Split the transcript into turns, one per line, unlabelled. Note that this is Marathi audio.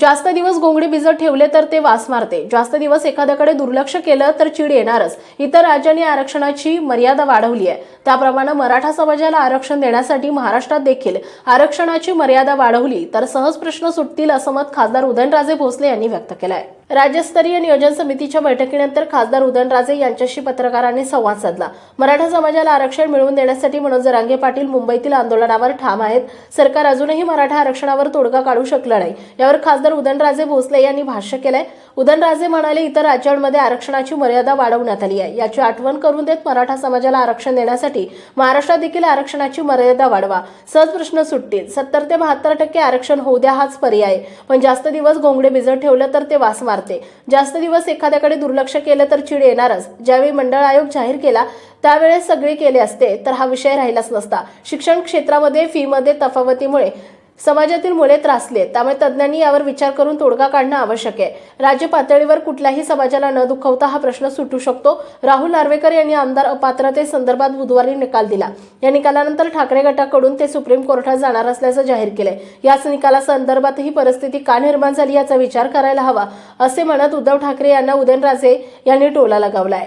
जास्त दिवस घोंगडी भिजत ठेवले तर ते वास मारते. जास्त दिवस एखाद्याकडे दुर्लक्ष केलं तर चीड येणारच. इतर राज्यांनी आरक्षणाची मर्यादा वाढवली आहे. त्याप्रमाणे मराठा समाजाला आरक्षण देण्यासाठी महाराष्ट्रात देखील आरक्षणाची मर्यादा वाढवली तर सहज प्रश्न सुटतील असं मत खासदार उदयनराजे भोसले यांनी व्यक्त केलं आहे. राज्यस्तरीय नियोजन समितीच्या बैठकीनंतर खासदार उदयनराजे यांच्याशी पत्रकारांनी संवाद साधला. मराठा समाजाला आरक्षण मिळवून देण्यासाठी मनोज जरांगे पाटील मुंबईतील आंदोलनावर ठाम आहेत. सरकार अजूनही मराठा आरक्षणावर तोडगा काढू शकलं नाही. यावर खासदार उदयनराजे भोसले यांनी भाष्य केलंय. उदयनराजे म्हणाले, इतर राज्यांमध्ये आरक्षणाची मर्यादा वाढवण्यात आली आहे. याची आठवण करून देत मराठा समाजाला आरक्षण देण्यासाठी महाराष्ट्रात देखील आरक्षणाची मर्यादा वाढवा, सहज प्रश्न सुटतील. 70 ते 72% आरक्षण होऊ द्या हाच पर्याय. पण जास्त दिवस घोंगडे भिजत ठेवलं तर ते वास मारते. जास्त दिवस एखाद्याकडे दुर्लक्ष केलं तर चीड येणारच. ज्यावेळी मंडळ आयोग जाहीर केला त्यावेळेस सगळे केले असते तर हा विषय राहिलाच नसता. शिक्षण क्षेत्रामध्ये फीमध्ये तफावतीमुळे समाजातील मुले त्रासले. त्यामुळे तज्ज्ञांनी यावर विचार करून तोडगा काढणं आवश्यक आहे. राज्य पातळीवर कुठल्याही समाजाला न दुखवता हा प्रश्न सुटू शकतो. राहुल नार्वेकर यांनी आमदार अपात्रतेसंदर्भात बुधवारी निकाल दिला. या निकालानंतर ठाकरे गटाकडून ते सुप्रीम कोर्टात जाणार असल्याचं जाहीर केलंय. याच निकालासंदर्भात ही परिस्थिती का निर्माण झाली याचा विचार करायला हवा असे म्हणत उद्धव ठाकरे यांना उदयनराजे यांनी टोला लगावलाय.